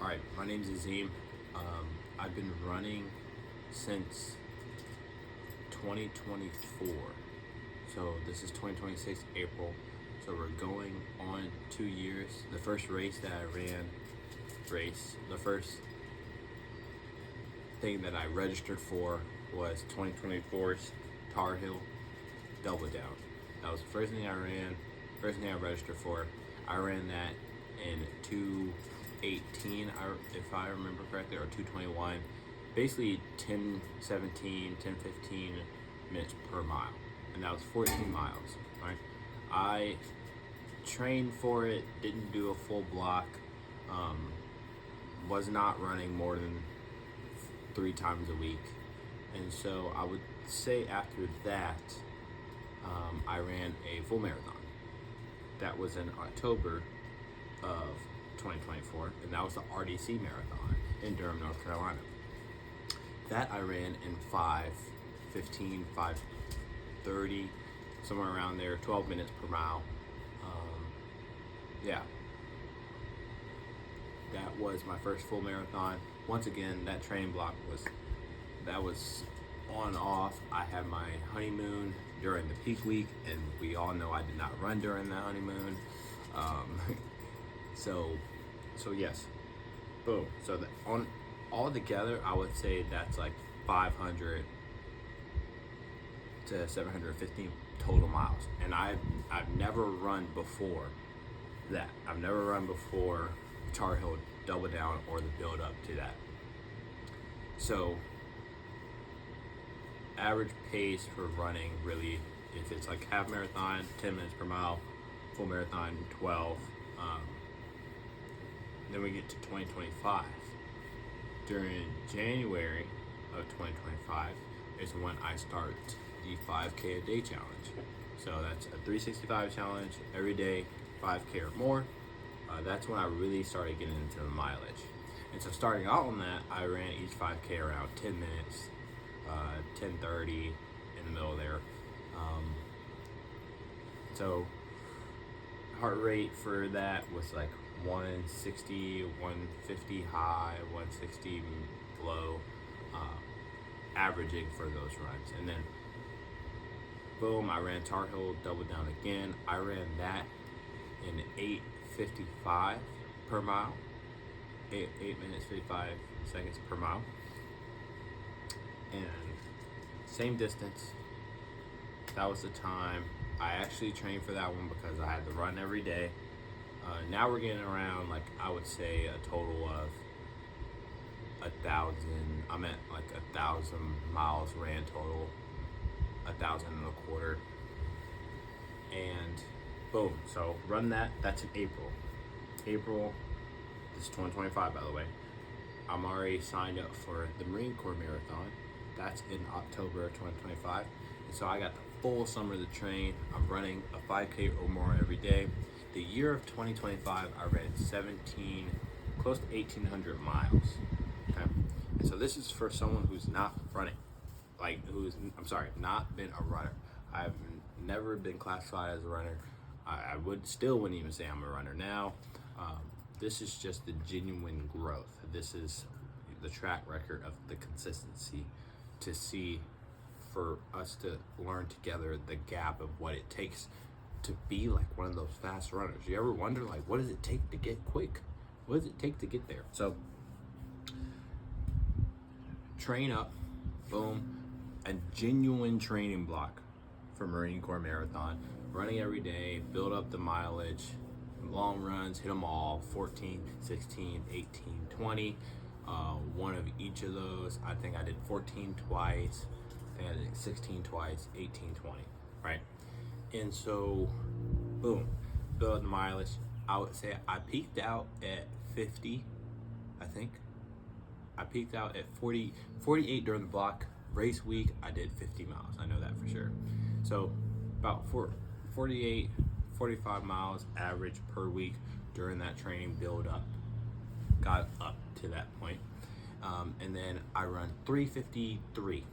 All right, my name's Azim. I've been running since 2024. So this is 2026 April. So we're going on 2 years. The first race that I ran, the first thing that I registered for was 2024's Tar Heel Double Down. That was the first thing I ran, first thing I registered for. I ran that in 2:18, if I remember correctly, or 2:21. Basically 10:17, 10:15 minutes per mile. And that was 14 miles, right? I trained for it, didn't do a full block, was not running more than 3 times a week. And so I would say after that, I ran a full marathon. That was in October of 2024, and that was the RDC Marathon in Durham, North Carolina. That I ran in 5:15, 5:30, somewhere around there, 12 minutes per mile. Yeah, that was my first full marathon. Once again, that training block was on off. I had my honeymoon during the peak week, and we all know I did not run during the honeymoon. So yes, boom. So on all together, I would say that's like 500 to 750 total miles. And I've never run before that. I've never run before Tar Heel Double Down or the build up to that. So average pace for running, really, if it's like half marathon, 10 minutes per mile, full marathon, 12. Then we get to 2025. During January of 2025 is when I start the 5K a day challenge. So that's a 365 challenge, every day, 5K or more. That's when I really started getting into the mileage. And so starting out on that, I ran each 5K around 10 minutes, 10:30 in the middle there. So heart rate for that was like 160, 150 high, 160 low, averaging for those runs. And then boom, I ran Tar Heel Double Down again. I ran that in 8:55 per mile, 8 minutes 55 seconds per mile, and same distance. That was the time. I actually trained for that one because I had to run every day. Now we're getting around, like, I would say a total of 1,000. I'm at like 1,000 miles ran total, 1,025. And boom, so run that. That's in April. This is 2025, by the way. I'm already signed up for the Marine Corps Marathon. That's in October of 2025. And so I got the full summer to train. I'm running a 5K or more every day. The year of 2025, I ran close to 1,800 miles. Okay, and so this is for someone who's not running, not been a runner. I've never been classified as a runner. I wouldn't even say I'm a runner now. This is just the genuine growth. This is the track record of the consistency to see, for us to learn together the gap of what it takes to be like one of those fast runners. You ever wonder, like, what does it take to get quick? What does it take to get there? So train up, boom, a genuine training block for Marine Corps Marathon, running every day, build up the mileage, long runs, hit them all, 14, 16, 18, 20, one of each of those. I think I did 14 twice, I think I did 16 twice, 18, 20, right? And so, boom, build up the mileage. I would say I peaked out at 50, I think. I peaked out at 48 during the block. Race week, I did 50 miles. I know that for sure. So about 48, 45 miles average per week during that training build up. Got up to that point. And then I run 3:53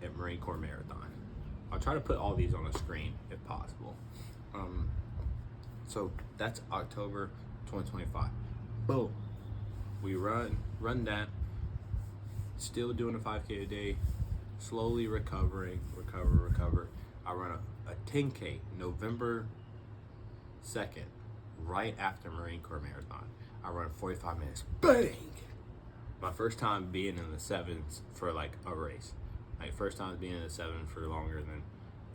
at Marine Corps Marathon. I'll try to put all these on the screen if possible. So that's October 2025. Boom. we run that, still doing a 5K a day, slowly recovering, recover. I run a 10K November 2nd, right after Marine Corps Marathon. I run 45 minutes, bang! My first time being in the sevens for like a race. Like first time being in the seven for longer than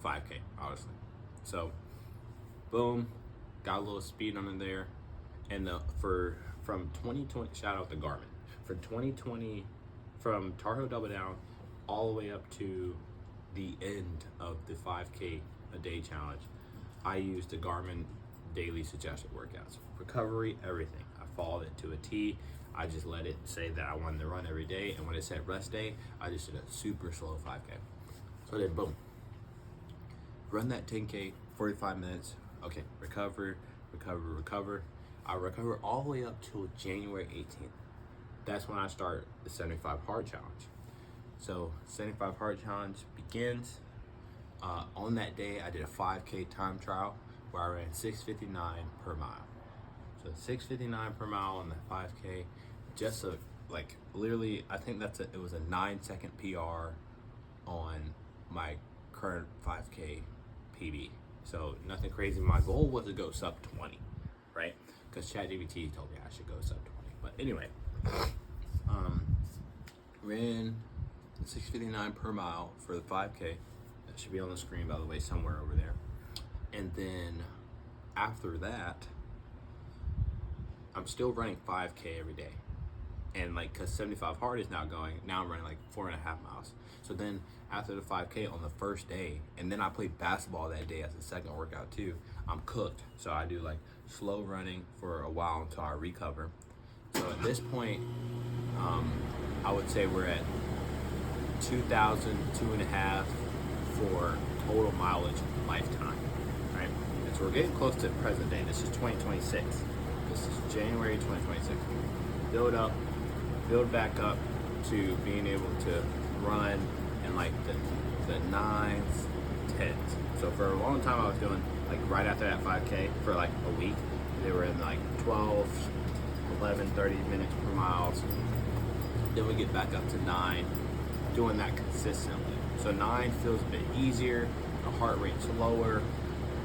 5K, honestly. So, boom, got a little speed under there. And from 2020, shout out to Garmin. For 2020, from Tar Heel Double Down all the way up to the end of the 5K a day challenge, I used the Garmin daily suggested workouts. Recovery, everything. I followed it to a T. I just let it say that I wanted to run every day, and when it said rest day, I just did a super slow 5K. So then boom, run that 10K, 45 minutes. Okay, recover. I recover all the way up till January 18th. That's when I start the 75 hard challenge. So 75 hard challenge begins. On that day, I did a 5K time trial where I ran 6:59 per mile. So 6:59 per mile on the 5K, just literally, I think it was a 9-second PR on my current 5K PB. So nothing crazy. My goal was to go sub 20, right? Because ChatGPT told me I should go sub 20. But anyway, ran 6:59 per mile for the 5K. That should be on the screen, by the way, somewhere over there. And then after that, I'm still running 5K every day. And cause 75 hard is now going, now I'm running 4.5 miles. So then after the 5K on the first day, and then I played basketball that day as a second workout too, I'm cooked. So I do slow running for a while until I recover. So at this point, I would say we're at 2,000, 2.5 for total mileage lifetime, right? And so we're getting close to present day. This is 2026. This is January 2026. Build back up to being able to run in the 9s, 10s. So for a long time I was doing right after that 5K for a week. They were in 12, 11, 30 minutes per mile. Then we get back up to 9, doing that consistently. So 9 feels a bit easier, the heart rate's lower.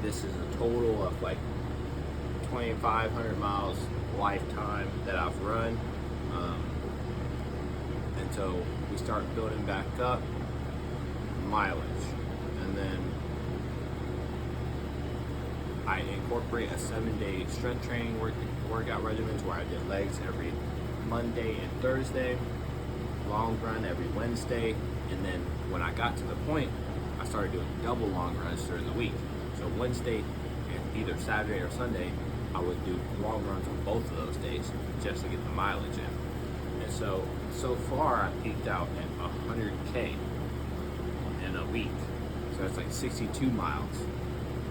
This is a total of 2,500 miles lifetime that I've run. And so we start building back up mileage. And then I incorporate a 7-day strength training workout regimen where I did legs every Monday and Thursday, long run every Wednesday, and then when I got to the point, I started doing double long runs during the week. So Wednesday and either Saturday or Sunday, I would do long runs on both of those days just to get the mileage in. And so far I peaked out at 100K in a week. So that's 62 miles.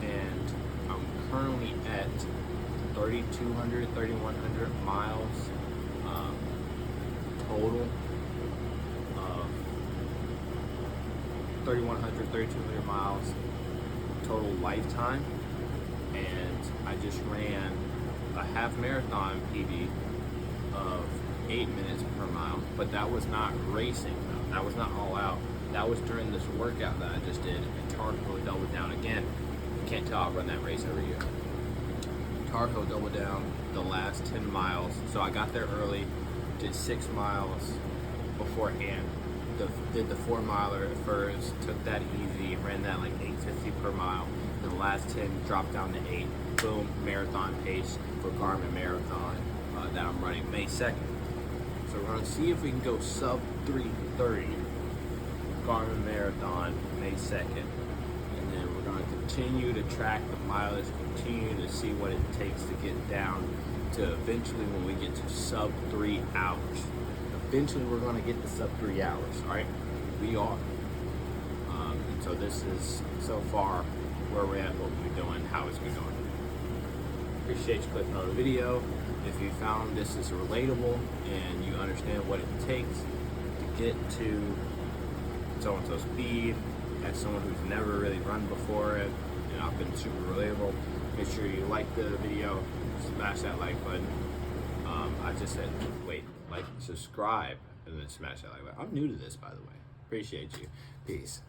And I'm currently at 3,200, 3,100 miles total of 3,100, 3,200 miles total lifetime. And I just ran a half marathon PB of 8 minutes per mile, but that was not racing though. That was not all out. That was during this workout that I just did at Tar Heel Double Down again. You can't tell I run that race every year. Tar Heel Double Down, the last 10 miles. So I got there early, did 6 miles beforehand. Did the 4 miler at first, took that easy, ran that 8:50 per mile. Then the last 10 dropped down to 8. Boom, marathon pace for Garmin Marathon that I'm running May 2nd. So we're gonna see if we can go sub 3:30 Garmin Marathon May 2nd. And then we're gonna continue to track the mileage, continue to see what it takes to get down to eventually when we get to sub 3 hours. Eventually we're gonna get to sub 3 hours, all right? We are. And so this is so far where we're at, what we're doing, how it's been going. Appreciate you clicking on the video. If you found this is relatable and you understand what it takes to get to so-and-so speed, as someone who's never really run before it, and I've been super relatable, make sure you like the video, smash that like button. I just said, wait, like, subscribe, and then smash that like button. I'm new to this, by the way. Appreciate you. Peace.